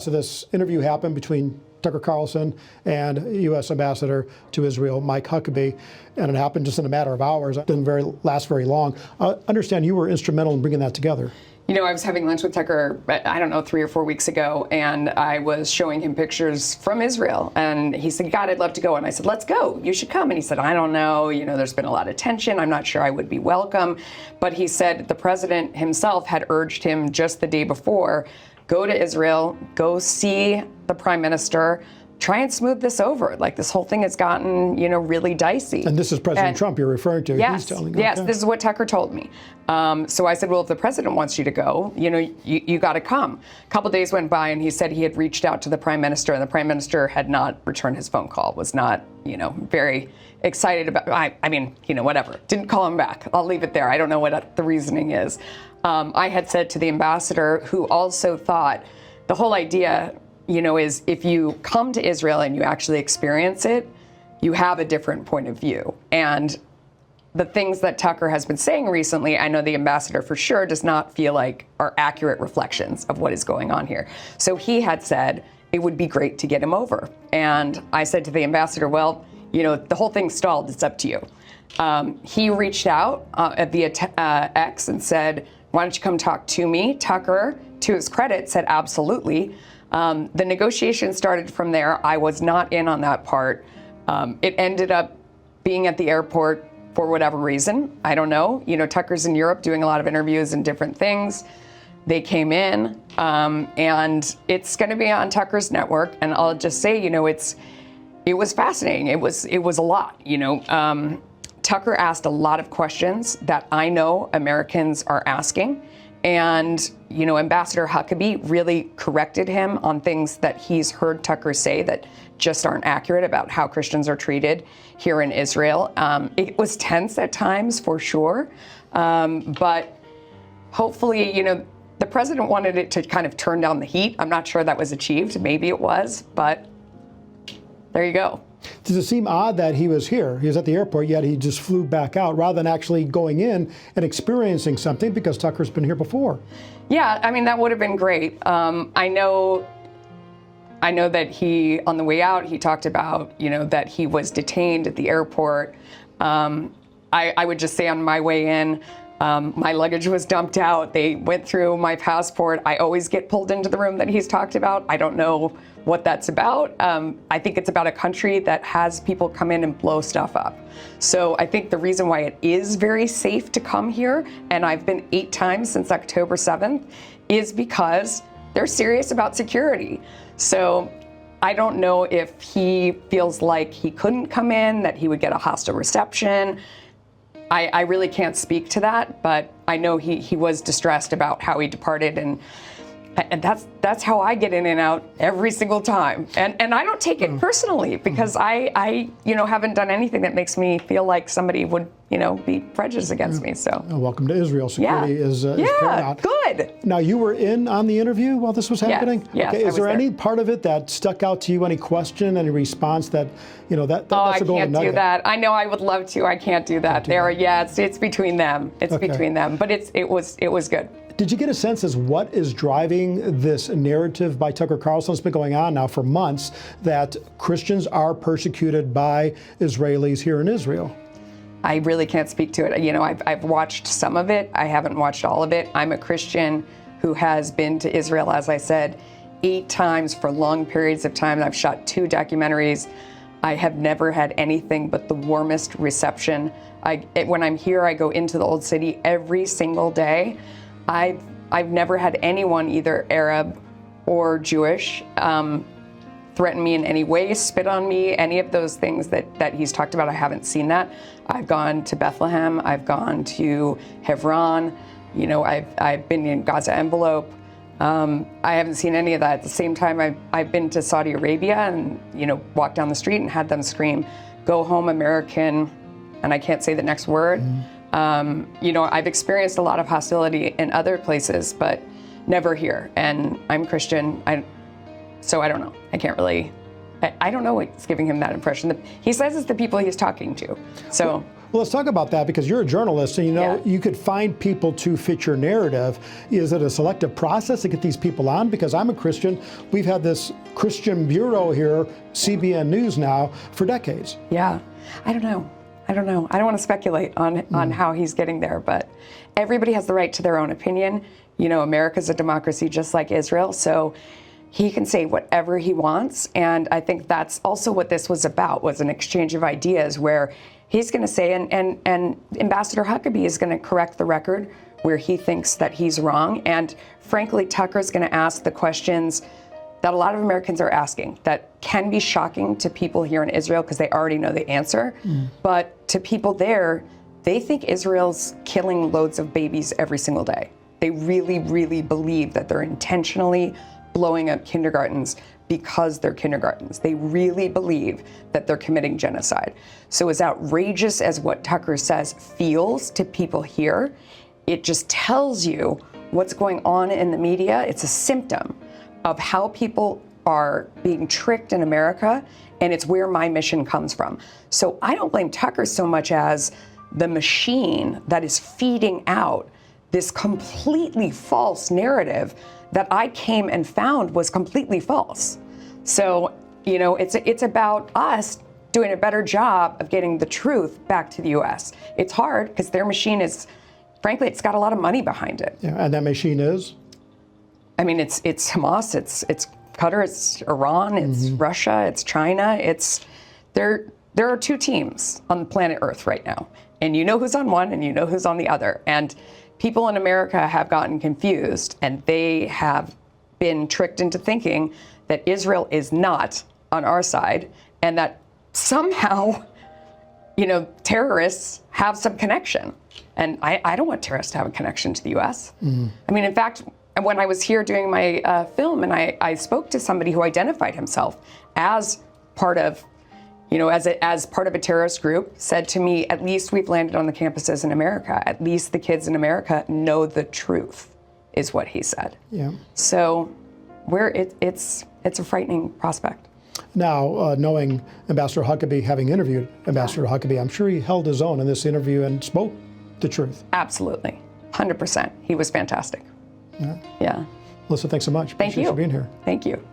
So this interview happened between Tucker Carlson and U.S. Ambassador to Israel, Mike Huckabee, and it happened just in a matter of hours. It didn't last very long. I understand you were instrumental in bringing that together. You know, I was having lunch with Tucker, I don't know, 3 or 4 weeks ago, and I was showing him pictures from Israel. And he said, God, I'd love to go. And I said, let's go. You should come. And he said, I don't know. You know, there's been a lot of tension. I'm not sure I would be welcome. But he said the president himself had urged him just the day before, go to Israel, go see the prime minister, try and smooth this over. Like, this whole thing has gotten, you know, really dicey. And this is President Trump you're referring to. Yes, He's telling yes, okay. This is what Tucker told me. So I said, well, if the president wants you to go, you know, you got to come. A couple days went by and he said he had reached out to the prime minister, and the prime minister had not returned his phone call, was not, you know, very excited about, I mean, you know, whatever. Didn't call him back. I'll leave it there. I don't know what the reasoning is. I had said to the ambassador, who also thought the whole idea, you know, is if you come to Israel and you actually experience it, you have a different point of view. And the things that Tucker has been saying recently, I know the ambassador for sure does not feel like are accurate reflections of what is going on here. So he had said it would be great to get him over. And I said to the ambassador, well, you know, the whole thing stalled. It's up to you. He reached out via X and said, why don't you come talk to me? Tucker, to his credit, said absolutely. The negotiation started from there. I was not in on that part. It ended up being at the airport for whatever reason. I don't know. You know, Tucker's in Europe doing a lot of interviews and different things. They came in, and it's going to be on Tucker's network. And I'll just say, you know, it was fascinating. It was a lot. You know, Tucker asked a lot of questions that I know Americans are asking. And, you know, Ambassador Huckabee really corrected him on things that he's heard Tucker say that just aren't accurate about how Christians are treated here in Israel. It was tense at times, for sure. But hopefully, you know, the president wanted it to kind of turn down the heat. I'm not sure that was achieved. Maybe it was, but there you go. Does it seem odd that he was here? He was at the airport, yet he just flew back out rather than actually going in and experiencing something, because Tucker's been here before? Yeah, I mean, that would have been great. I know that he, on the way out, he talked about, you know, that he was detained at the airport. I would just say on my way in, my luggage was dumped out. They went through my passport. I always get pulled into the room that he's talked about. I don't know what that's about. I think it's about a country that has people come in and blow stuff up. So I think the reason why it is very safe to come here, and I've been 8 times since October 7th, is because they're serious about security. So I don't know if he feels like he couldn't come in, that he would get a hostile reception. I really can't speak to that, but I know he was distressed about how he departed, and that's how I get in and out every single time. And I don't take it personally, because I you know, haven't done anything that makes me feel like somebody would, you know, be prejudiced against me. So welcome to Israel. Security is paramount. Good. Now, you were in on the interview while this was happening? Yes, okay. Is there there any part of it that stuck out to you? Any question, any response that, you know, that's a golden nugget? I can't do that. I know I would love to. I can't do that. It's between them. It's between them. But it was good. Did you get a sense as what is driving this narrative by Tucker Carlson? It's been going on now for months that Christians are persecuted by Israelis here in Israel. I really can't speak to it. You know, I've watched some of it. I haven't watched all of it. I'm a Christian who has been to Israel, as I said, 8 times for long periods of time. I've shot 2 documentaries. I have never had anything but the warmest reception. When I'm here, I go into the Old City every single day. I've never had anyone, either Arab or Jewish, threaten me in any way, spit on me, any of those things that he's talked about. I haven't seen that. I've gone to Bethlehem. I've gone to Hebron. You know, I've been in Gaza envelope. I haven't seen any of that. At the same time, I've been to Saudi Arabia and, you know, walked down the street and had them scream, "Go home, American," and I can't say the next word. You know, I've experienced a lot of hostility in other places, but never here. And I'm Christian, so I don't know. I can't really, I don't know what's giving him that impression. He says it's the people he's talking to. So Well, let's talk about that because you're a journalist and you could find people to fit your narrative. Is it a selective process to get these people on? Because I'm a Christian. We've had this Christian bureau here, CBN News now, for decades. Yeah, I don't know. I don't want to speculate on how he's getting there, but everybody has the right to their own opinion. America's a democracy just like Israel, so he can say whatever he wants. And I think that's also what this was about, was an exchange of ideas where he's going to say, and Ambassador Huckabee is going to correct the record where he thinks that he's wrong. And frankly, Tucker's going to ask the questions that a lot of Americans are asking that can be shocking to people here in Israel because they already know the answer. But to people there, they think Israel's killing loads of babies every single day. They really, really believe that they're intentionally blowing up kindergartens because they're kindergartens. They really believe that they're committing genocide. So as outrageous as what Tucker says feels to people here, it just tells you what's going on in the media. It's a symptom of how people are being tricked in America, and it's where my mission comes from. So I don't blame Tucker so much as the machine that is feeding out this completely false narrative that I came and found was completely false. So, it's about us doing a better job of getting the truth back to the U.S. It's hard because their machine is, frankly, it's got a lot of money behind it. Yeah, and that machine is? I mean, it's Hamas, it's Qatar, it's Iran, it's Russia, it's China. There are two teams on planet Earth right now, and you know who's on one and you know who's on the other. And people in America have gotten confused, and they have been tricked into thinking that Israel is not on our side, and that somehow, terrorists have some connection. And I don't want terrorists to have a connection to the U.S. I mean, in fact, when I was here doing my film, and I spoke to somebody who identified himself as part of, as part of a terrorist group, said to me, at least we've landed on the campuses in America. At least the kids in America know the truth, is what he said. Yeah. So it's a frightening prospect. Now, knowing Ambassador Huckabee, having interviewed Ambassador Huckabee, I'm sure he held his own in this interview and spoke the truth. Absolutely. 100%. He was fantastic. Yeah. Melissa, thanks so much. Thank Appreciate you for being here. Thank you.